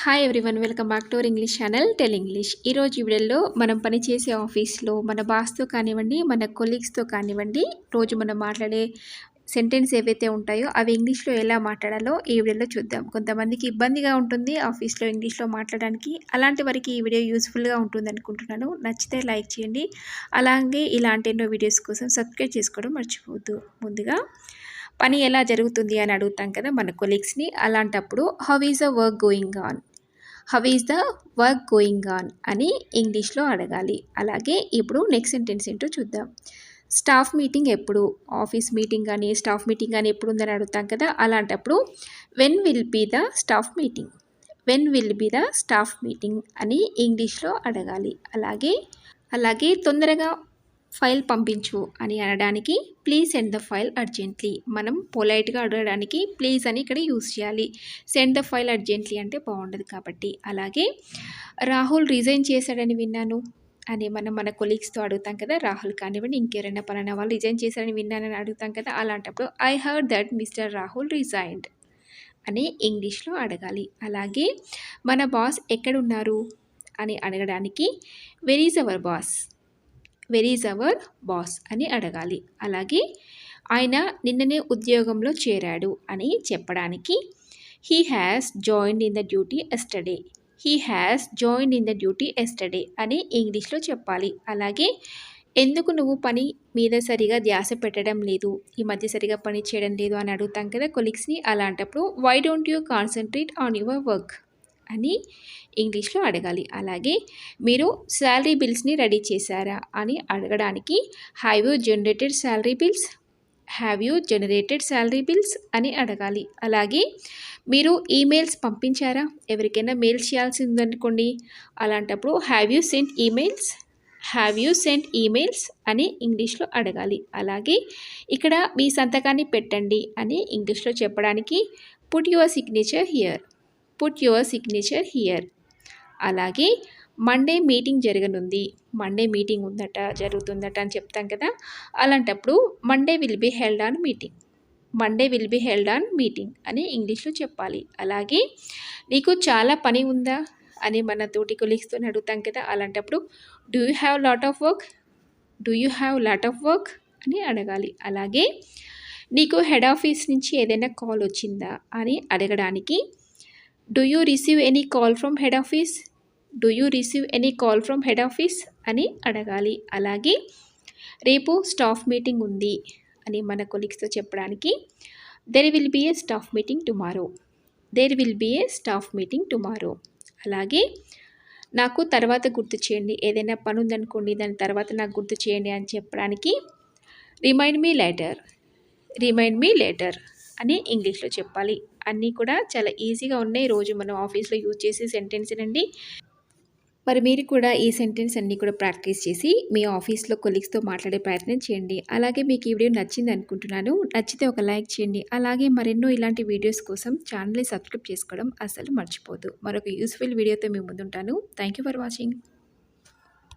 Hi everyone, welcome back to our English channel tell English. ఈరోజు ఈ వీడియోలో మనం పనిచేసే ఆఫీస్లో మన బాస్తో కానివ్వండి, మన కొలీగ్స్తో కానివ్వండి, రోజు మనం మాట్లాడే సెంటెన్స్ ఏవైతే ఉంటాయో అవి ఇంగ్లీష్లో ఎలా మాట్లాడాలో ఈ వీడియోలో చూద్దాం. కొంతమందికి ఇబ్బందిగా ఉంటుంది ఆఫీస్లో ఇంగ్లీష్లో మాట్లాడడానికి. అలాంటి వారికి ఈ వీడియో యూస్ఫుల్గా ఉంటుంది అనుకుంటున్నాను. నచ్చితే లైక్ చేయండి. అలాగే ఇలాంటి ఎన్నో వీడియోస్ కోసం సబ్స్క్రైబ్ చేసుకోవడం మర్చిపోవద్దు. ముందుగా పని ఎలా జరుగుతుంది అని అడుగుతాం కదా మన కొలీగ్స్ని. అలాంటప్పుడు how is the work going on, how is the work going on అని ఇంగ్లీష్లో అడగాలి. అలాగే ఇప్పుడు నెక్స్ట్ సెంటెన్స్ ఏంటో చూద్దాం. స్టాఫ్ మీటింగ్ ఎప్పుడు, ఆఫీస్ మీటింగ్ కానీ స్టాఫ్ మీటింగ్ కానీ ఎప్పుడు ఉందని అడుగుతాం కదా. అలాంటప్పుడు when will be the staff meeting, when will be the staff meeting అని ఇంగ్లీష్లో అడగాలి. అలాగే తొందరగా ఫైల్ పంపించు అని అనడానికి please send the file urgently. మనం పొలైట్గా అడగడానికి ప్లీజ్ అని ఇక్కడ యూజ్ చేయాలి. సెండ్ ద ఫైల్ అర్జెంట్లీ అంటే బాగుండదు కాబట్టి. అలాగే రాహుల్ రిజైన్ చేశాడని విన్నాను అని మనం మన కొలీగ్స్తో అడుగుతాం కదా. రాహుల్ కానివ్వండి, ఇంకెవరైనా పలానా వాళ్ళు రిజైన్ చేశారని విన్నానని అడుగుతాం కదా. అలాంటప్పుడు I heard that mister Rahul resigned అని ఇంగ్లీష్లో అడగాలి. అలాగే మన బాస్ ఎక్కడున్నారు అని అడగడానికి where is our boss, where is our boss అని అడగాలి. అలాగే ఆయన నిన్ననే ఉద్యోగంలో చేరాడు అని చెప్పడానికి he has joined in the duty yesterday, he has joined in the duty yesterday అని ఇంగ్లీష్లో చెప్పాలి. అలాగే ఎందుకు నువ్వు పని మీద సరిగా ధ్యాస పెట్టడం లేదు, ఈ మధ్య సరిగా పని చేయడం లేదు అని అడుగుతాం కదా కొలీగ్స్ని. అలాంటప్పుడు why don't you concentrate on your work అని ఇంగ్లీష్లో అడగాలి. అలాగే మీరు శాలరీ బిల్స్ని రెడీ చేశారా అని అడగడానికి have you generated salary bills, have you generated salary bills అని అడగాలి. అలాగే మీరు ఈమెయిల్స్ పంపించారా, ఎవరికైనా మెయిల్స్ చేయాల్సి ఉందనుకోండి. అలాంటప్పుడు have you cent emails, have you cent emails అని ఇంగ్లీష్లో అడగాలి. అలాగే ఇక్కడ మీ సంతకాన్ని పెట్టండి అని ఇంగ్లీష్లో చెప్పడానికి put your signature here, put your signature here. అలాగే మండే మీటింగ్ జరగనుంది, మండే మీటింగ్ ఉందట జరుగుతుందట అని చెప్తాం కదా. అలాంటప్పుడు Monday will be held on meeting, Monday will be held on meeting అని ఇంగ్లీష్లో చెప్పాలి. అలాగే నీకు చాలా పని ఉందా అని మన తోటి కొలీగ్స్తో అడుగుతాం కదా. అలాంటప్పుడు do you have lot of work, do you have lot of work అని అడగాలి. అలాగే నీకు హెడ్ ఆఫీస్ నుంచి ఏదైనా కాల్ వచ్చిందా అని అడగడానికి do you receive any call from head office, do you receive any call from head office అని అడగాలి. అలాగే రేపు స్టాఫ్ మీటింగ్ ఉంది అని మన కొలీగ్స్తో చెప్పడానికి there will be a staff meeting tomorrow, there will be a staff meeting tomorrow. అలాగే నాకు తర్వాత గుర్తు చేయండి, ఏదైనా పని ఉందనుకోండి దాని తర్వాత నాకు గుర్తు చేయండి అని చెప్పడానికి remind me later, remind me later అని ఇంగ్లీష్లో చెప్పాలి. అన్నీ కూడా చాలా ఈజీగా ఉన్నాయి, రోజు మనం ఆఫీస్లో యూజ్ చేసే సెంటెన్స్ అండి. మరి మీరు కూడా ఈ సెంటెన్స్ అన్నీ కూడా ప్రాక్టీస్ చేసి మీ ఆఫీస్లో కొలీగ్స్తో మాట్లాడే ప్రయత్నం చేయండి. అలాగే మీకు ఈ వీడియో నచ్చింది అనుకుంటున్నాను. నచ్చితే ఒక లైక్ చేయండి. అలాగే మరెన్నో ఇలాంటి వీడియోస్ కోసం ఛానల్ని సబ్స్క్రైబ్ చేసుకోవడం అస్సలు మర్చిపోదు. మరొక యూస్ఫుల్ వీడియోతో మీ ముందుంటాను. Thank you for watching.